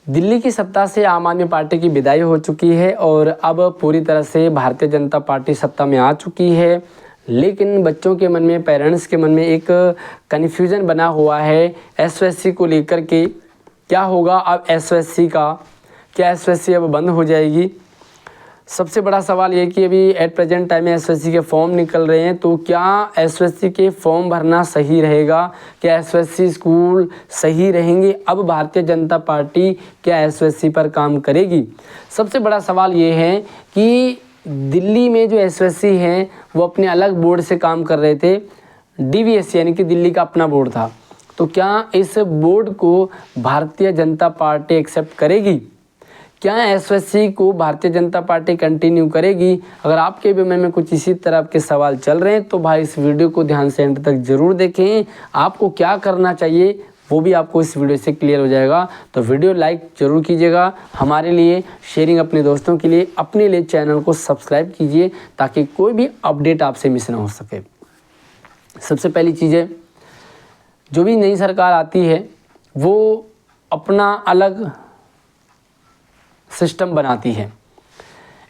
दिल्ली की सत्ता से आम आदमी पार्टी की विदाई हो चुकी है और अब पूरी तरह से भारतीय जनता पार्टी सत्ता में आ चुकी है। लेकिन बच्चों के मन में, पेरेंट्स के मन में एक कन्फ्यूज़न बना हुआ है एसओएससी को लेकर के। क्या होगा अब एसओएससी का? क्या एसओएससी अब बंद हो जाएगी? सबसे बड़ा सवाल ये कि अभी एट प्रेजेंट टाइम में एसओएससी के फॉर्म निकल रहे हैं, तो क्या एसओएससी के फॉर्म भरना सही रहेगा? क्या एसओएससी स्कूल सही रहेंगे? अब भारतीय जनता पार्टी क्या एसओएससी पर काम करेगी? सबसे बड़ा सवाल ये है कि दिल्ली में जो एसओएससी हैं वो अपने अलग बोर्ड से काम कर रहे थे। डीवीएससी यानी कि दिल्ली का अपना बोर्ड था। तो क्या इस बोर्ड को भारतीय जनता पार्टी एक्सेप्ट करेगी? क्या एसओएससी को भारतीय जनता पार्टी कंटिन्यू करेगी? अगर आपके भी मन में कुछ इसी तरह के सवाल चल रहे हैं तो भाई इस वीडियो को ध्यान से एंड तक ज़रूर देखें। आपको क्या करना चाहिए वो भी आपको इस वीडियो से क्लियर हो जाएगा। तो वीडियो लाइक ज़रूर कीजिएगा हमारे लिए, शेयरिंग अपने दोस्तों के लिए, अपने लिए चैनल को सब्सक्राइब कीजिए ताकि कोई भी अपडेट आपसे मिस ना हो सके। सबसे पहली चीज़ है, जो भी नई सरकार आती है वो अपना अलग सिस्टम बनाती है।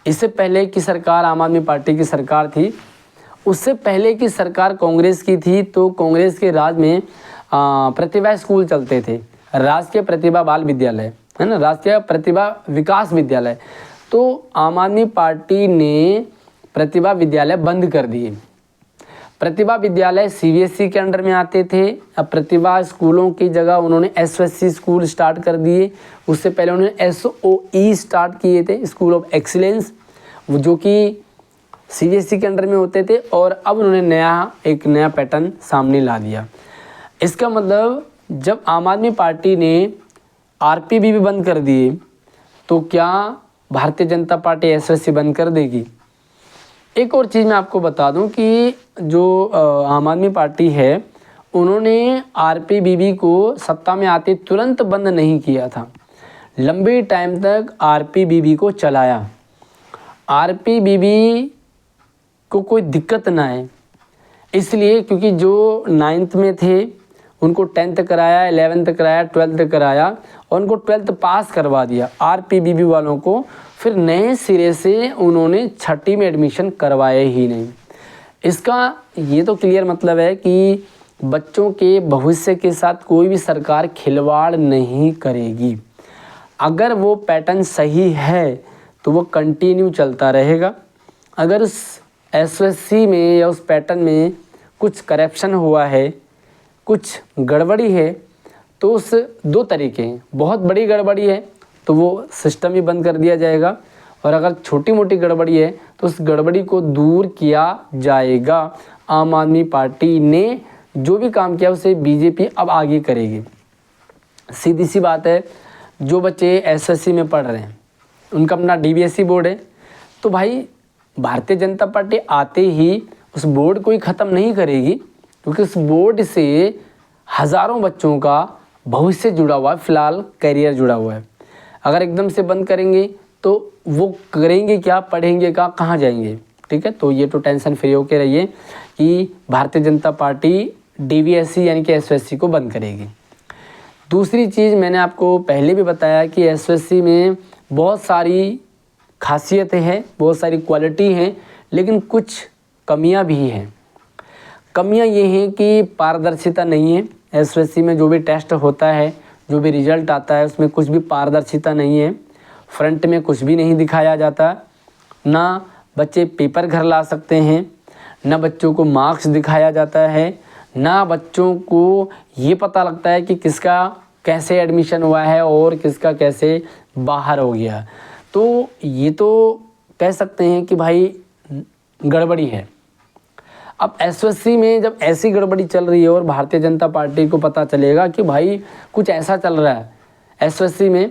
इससे पहले की सरकार आम आदमी पार्टी की सरकार थी, उससे पहले की सरकार कांग्रेस की थी। तो कांग्रेस के राज में प्रतिभा स्कूल चलते थे, राष्ट्रीय प्रतिभा बाल विद्यालय, है ना, राष्ट्रीय प्रतिभा विकास विद्यालय। तो आम आदमी पार्टी ने प्रतिभा विद्यालय बंद कर दिए। प्रतिभा विद्यालय सीबीएसई के अंडर में आते थे। अब प्रतिभा स्कूलों की जगह उन्होंने एसओएससी स्कूल स्टार्ट कर दिए। उससे पहले उन्होंने एसओई स्टार्ट किए थे, स्कूल ऑफ एक्सीलेंस, जो कि सीबीएसई के अंडर में होते थे। और अब उन्होंने एक नया पैटर्न सामने ला दिया। इसका मतलब जब आम आदमी पार्टी ने आरपीबी भी बंद कर दिए तो क्या भारतीय जनता पार्टी एसओएससी बंद कर देगी? एक और चीज़ मैं आपको बता दूं कि जो आम आदमी पार्टी है उन्होंने आरपीबीबी को सत्ता में आते तुरंत बंद नहीं किया था, लंबे टाइम तक आरपीबीबी को चलाया। आरपीबीबी को कोई दिक्कत ना है इसलिए, क्योंकि जो 9th में थे उनको 10th कराया, 11th कराया, 12th कराया और उनको 12th पास करवा दिया। आरपीबीबी वालों को फिर नए सिरे से उन्होंने 6ठी में एडमिशन करवाए ही नहीं। इसका ये तो क्लियर मतलब है कि बच्चों के भविष्य के साथ कोई भी सरकार खिलवाड़ नहीं करेगी। अगर वो पैटर्न सही है तो वो कंटिन्यू चलता रहेगा। अगर उस एसओएससी में या उस पैटर्न में कुछ करप्शन हुआ है, कुछ गड़बड़ी है, तो उस दो तरीके हैं। बहुत बड़ी गड़बड़ी है तो वो सिस्टम ही बंद कर दिया जाएगा, और अगर छोटी मोटी गड़बड़ी है तो उस गड़बड़ी को दूर किया जाएगा। आम आदमी पार्टी ने जो भी काम किया उसे बीजेपी अब आगे करेगी। सीधी सी बात है, जो बच्चे एसएससी में पढ़ रहे हैं उनका अपना डीवीएससी बोर्ड है, तो भाई भारतीय जनता पार्टी आते ही उस बोर्ड को ही ख़त्म नहीं करेगी, क्योंकि उस बोर्ड से हज़ारों बच्चों का भविष्य जुड़ा हुआ है, फिलहाल करियर जुड़ा हुआ है। अगर एकदम से बंद करेंगे तो वो करेंगे क्या, पढ़ेंगे कहाँ जाएंगे? ठीक है, तो ये तो टेंशन फ्री होकर रहिए कि भारतीय जनता पार्टी डीवीएससी यानी कि एसओएससी को बंद करेगी। दूसरी चीज़ मैंने आपको पहले भी बताया कि एसओएससी में बहुत सारी खासियतें हैं, बहुत सारी क्वालिटी हैं, लेकिन कुछ कमियां भी हैं। कमियां ये हैं कि पारदर्शिता नहीं है। एसओएससी में जो भी टेस्ट होता है, जो भी रिजल्ट आता है, उसमें कुछ भी पारदर्शिता नहीं है। फ्रंट में कुछ भी नहीं दिखाया जाता, ना बच्चे पेपर घर ला सकते हैं, ना बच्चों को मार्क्स दिखाया जाता है, ना बच्चों को ये पता लगता है कि किसका कैसे एडमिशन हुआ है और किसका कैसे बाहर हो गया। तो ये तो कह सकते हैं कि भाई गड़बड़ी है। अब एसओएससी में जब ऐसी गड़बड़ी चल रही है और भारतीय जनता पार्टी को पता चलेगा कि भाई कुछ ऐसा चल रहा है एसओएससी में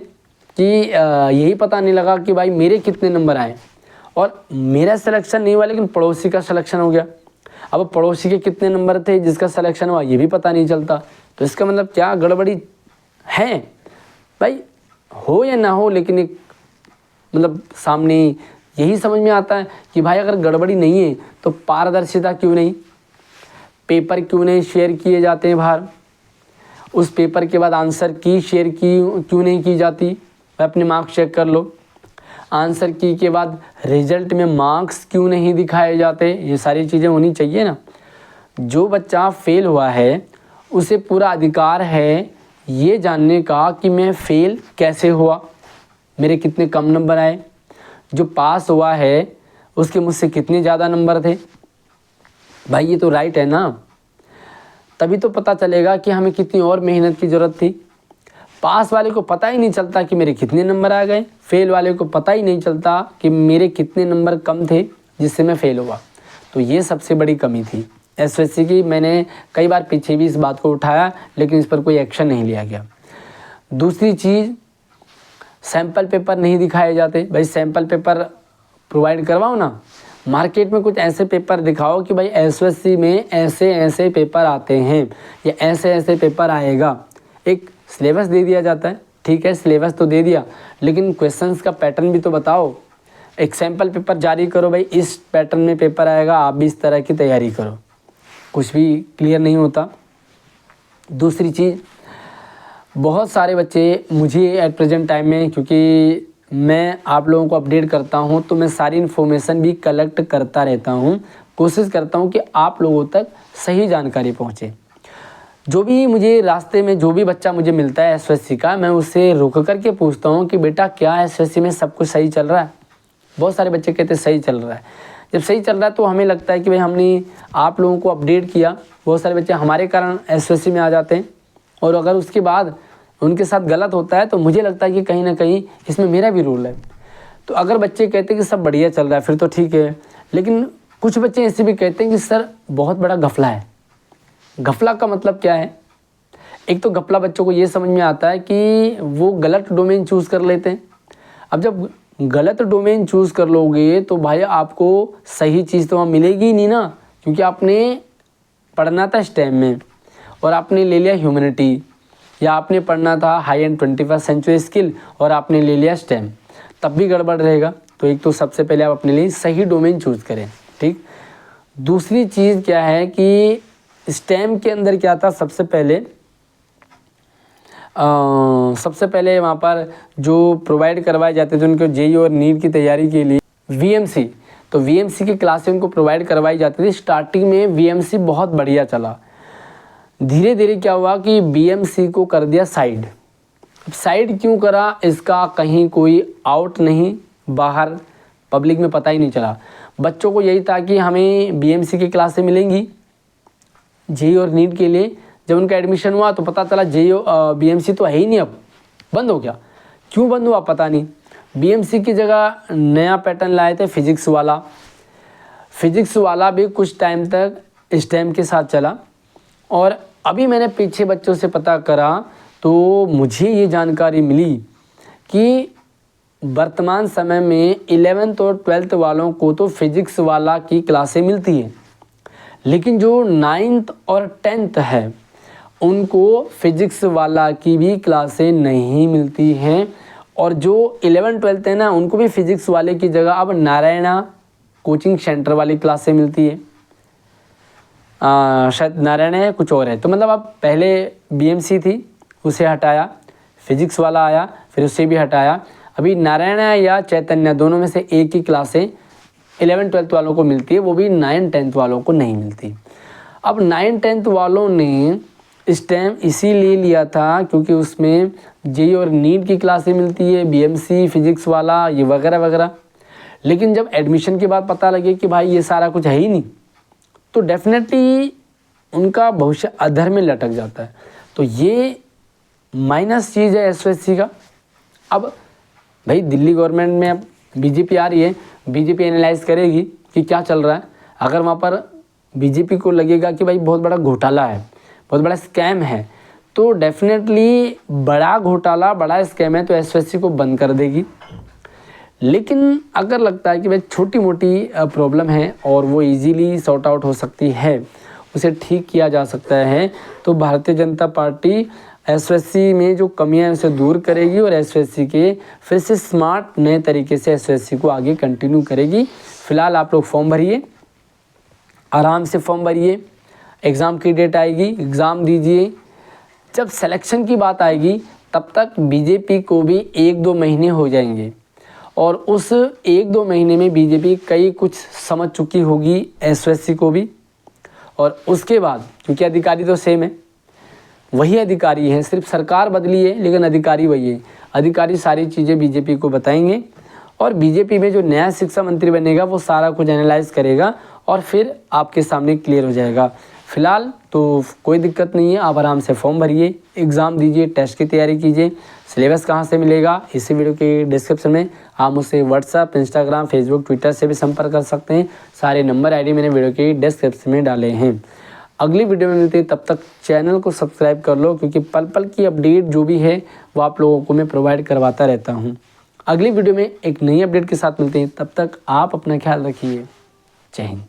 कि यही पता नहीं लगा कि भाई मेरे कितने नंबर आए, और मेरा सिलेक्शन नहीं हुआ लेकिन पड़ोसी का सिलेक्शन हो गया। अब पड़ोसी के कितने नंबर थे जिसका सिलेक्शन हुआ ये भी पता नहीं चलता, तो इसका मतलब क्या गड़बड़ी है? भाई हो या ना हो, लेकिन एक मतलब सामने यही समझ में आता है कि भाई अगर गड़बड़ी नहीं है तो पारदर्शिता क्यों नहीं, पेपर क्यों नहीं शेयर किए जाते हैं बाहर, उस पेपर के बाद आंसर की शेयर की क्यों नहीं की जाती, भाई अपने मार्क्स चेक कर लो। आंसर की के बाद रिजल्ट में मार्क्स क्यों नहीं दिखाए जाते, ये सारी चीज़ें होनी चाहिए ना। जो बच्चा फेल हुआ है उसे पूरा अधिकार है ये जानने का कि मैं फेल कैसे हुआ, मेरे कितने कम नंबर आए। जो पास हुआ है उसके मुझसे कितने ज़्यादा नंबर थे। भाई ये तो राइट है ना, तभी तो पता चलेगा कि हमें कितनी और मेहनत की ज़रूरत थी। पास वाले को पता ही नहीं चलता कि मेरे कितने नंबर आ गए, फेल वाले को पता ही नहीं चलता कि मेरे कितने नंबर कम थे जिससे मैं फेल हुआ। तो ये सबसे बड़ी कमी थी एसएससी की। मैंने कई बार पीछे भी इस बात को उठाया लेकिन इस पर कोई एक्शन नहीं लिया गया। दूसरी चीज़, सैम्पल पेपर नहीं दिखाए जाते। भाई सैम्पल पेपर प्रोवाइड करवाओ ना, मार्केट में कुछ ऐसे पेपर दिखाओ कि भाई एसएससी में ऐसे ऐसे पेपर आते हैं या ऐसे ऐसे पेपर आएगा। एक सिलेबस दे दिया जाता है, ठीक है सिलेबस तो दे दिया, लेकिन क्वेश्चंस का पैटर्न भी तो बताओ। एक सैम्पल पेपर जारी करो, भाई इस पैटर्न में पेपर आएगा, आप भी इस तरह की तैयारी करो। कुछ भी क्लियर नहीं होता। दूसरी चीज़, बहुत सारे बच्चे मुझे एट प्रेजेंट टाइम में, क्योंकि मैं आप लोगों को अपडेट करता हूं तो मैं सारी इन्फॉर्मेशन भी कलेक्ट करता रहता हूं, कोशिश करता हूं कि आप लोगों तक सही जानकारी पहुंचे। जो भी मुझे रास्ते में जो भी बच्चा मुझे मिलता है एसएससी का, मैं उससे रुक करके पूछता हूं कि बेटा क्या एसएससी में सब कुछ सही चल रहा है। बहुत सारे बच्चे कहते हैं सही चल रहा है। जब सही चल रहा है तो हमें लगता है कि भाई हमने आप लोगों को अपडेट किया। बहुत सारे बच्चे हमारे कारण एसएससी में आ जाते हैं, और अगर उसके बाद उनके साथ गलत होता है तो मुझे लगता है कि कहीं ना कहीं इसमें मेरा भी रोल है। तो अगर बच्चे कहते हैं कि सब बढ़िया चल रहा है फिर तो ठीक है, लेकिन कुछ बच्चे ऐसे भी कहते हैं कि सर बहुत बड़ा घपला है। घपला का मतलब क्या है? एक तो घपला बच्चों को ये समझ में आता है कि वो गलत डोमेन चूज़ कर लेते हैं। अब जब गलत डोमेन चूज़ कर लोगे तो भाई आपको सही चीज़ तो वहाँ मिलेगी ही नहीं ना, क्योंकि आपने पढ़ना था स्टेम में और आपने ले लिया ह्यूमैनिटी, या आपने पढ़ना था high and 21st century skill और आपने ले लिया स्टेम, तब भी गड़बड़ रहेगा। तो एक तो सबसे पहले आप अपने लिए सही डोमेन चूज़ करें, ठीक। दूसरी चीज़ क्या है कि स्टेम के अंदर क्या था, सबसे पहले वहाँ पर जो प्रोवाइड करवाए जाते थे उनको जेईई और नीट की तैयारी के लिए वीएमसी, तो वीएमसी की क्लासें उनको प्रोवाइड करवाई जाती थी। स्टार्टिंग में वीएमसी बहुत बढ़िया चला, धीरे धीरे क्या हुआ कि बीएमसी को कर दिया साइड। साइड क्यों करा इसका कहीं कोई आउट नहीं, बाहर पब्लिक में पता ही नहीं चला। बच्चों को यही था कि हमें बीएमसी की क्लासें मिलेंगी जेईई और नीट के लिए। जब उनका एडमिशन हुआ तो पता चला जेईई बीएमसी तो है ही नहीं, अब बंद हो गया। क्यों बंद हुआ पता नहीं। बीएमसी की जगह नया पैटर्न लाए थे फिजिक्स वाला। फिजिक्स वाला भी कुछ टाइम तक स्टेम के साथ चला, और अभी मैंने पीछे बच्चों से पता करा तो मुझे ये जानकारी मिली कि वर्तमान समय में 11th और 12th वालों को तो फिजिक्स वाला की क्लासें मिलती हैं, लेकिन जो 9th और 10th है उनको फिजिक्स वाला की भी क्लासें नहीं मिलती हैं। और जो 11th 12th है ना, उनको भी फिजिक्स वाले की जगह अब नारायणा कोचिंग सेंटर वाली क्लासें मिलती है। शायद नारायण है कुछ और है। तो मतलब अब पहले बीएमसी थी उसे हटाया, फिजिक्स वाला आया फिर उसे भी हटाया, अभी नारायण या चैतन्य दोनों में से एक ही क्लासें 11th 12th वालों को मिलती है, वो भी 9th 10th वालों को नहीं मिलती। अब 9th 10th वालों ने स्टेम इसीलिए लिया था क्योंकि उसमें जेईई और नीट की क्लासें मिलती है, बीएमसी फिजिक्स वाला ये वगैरह वगैरह। लेकिन जब एडमिशन के बाद पता लगे कि भाई ये सारा कुछ है ही नहीं, तो डेफिनेटली उनका भविष्य अधर में लटक जाता है। तो ये माइनस चीज़ है एसएससी का। अब भाई दिल्ली गवर्नमेंट में अब बीजेपी आ रही है, बीजेपी एनालाइज करेगी कि क्या चल रहा है। अगर वहाँ पर बीजेपी को लगेगा कि भाई बहुत बड़ा घोटाला है, बहुत बड़ा स्कैम है, तो डेफिनेटली बड़ा घोटाला बड़ा स्कैम है तो एसएससी को बंद कर देगी। लेकिन अगर लगता है कि भाई छोटी मोटी प्रॉब्लम है और वो इजीली सॉर्ट आउट हो सकती है, उसे ठीक किया जा सकता है, तो भारतीय जनता पार्टी एसएससी में जो कमियां हैं उसे दूर करेगी और एसएससी के फिर से स्मार्ट नए तरीके से एसएससी को आगे कंटिन्यू करेगी। फिलहाल आप लोग फॉर्म भरिए, आराम से फॉर्म भरिए, एग्ज़ाम की डेट आएगी एग्ज़ाम दीजिए। जब सिलेक्शन की बात आएगी तब तक बीजेपी को भी 1-2 महीने हो जाएंगे और उस 1-2 महीने में बीजेपी कई कुछ समझ चुकी होगी एसओएससी को भी। और उसके बाद क्योंकि अधिकारी तो सेम है, वही अधिकारी हैं, सिर्फ सरकार बदली है लेकिन अधिकारी वही है। अधिकारी सारी चीज़ें बीजेपी को बताएंगे और बीजेपी में जो नया शिक्षा मंत्री बनेगा वो सारा कुछ एनालाइज करेगा और फिर आपके सामने क्लियर हो जाएगा। फिलहाल तो कोई दिक्कत नहीं है, आप आराम से फॉर्म भरिए, एग्ज़ाम दीजिए, टेस्ट की तैयारी कीजिए। सिलेबस कहाँ से मिलेगा, इसी वीडियो के डिस्क्रिप्शन में आप मुझसे व्हाट्सएप, इंस्टाग्राम, फेसबुक, ट्विटर से भी संपर्क कर सकते हैं। सारे नंबर आईडी मैंने वीडियो के डिस्क्रिप्शन में डाले हैं। अगली वीडियो में मिलते हैं, तब तक चैनल को सब्सक्राइब कर लो क्योंकि पल पल की अपडेट जो भी है वो आप लोगों को मैं प्रोवाइड करवाता रहता हूँ। अगली वीडियो में एक नई अपडेट के साथ मिलते हैं, तब तक आप अपना ख्याल रखिए। जय हिंद।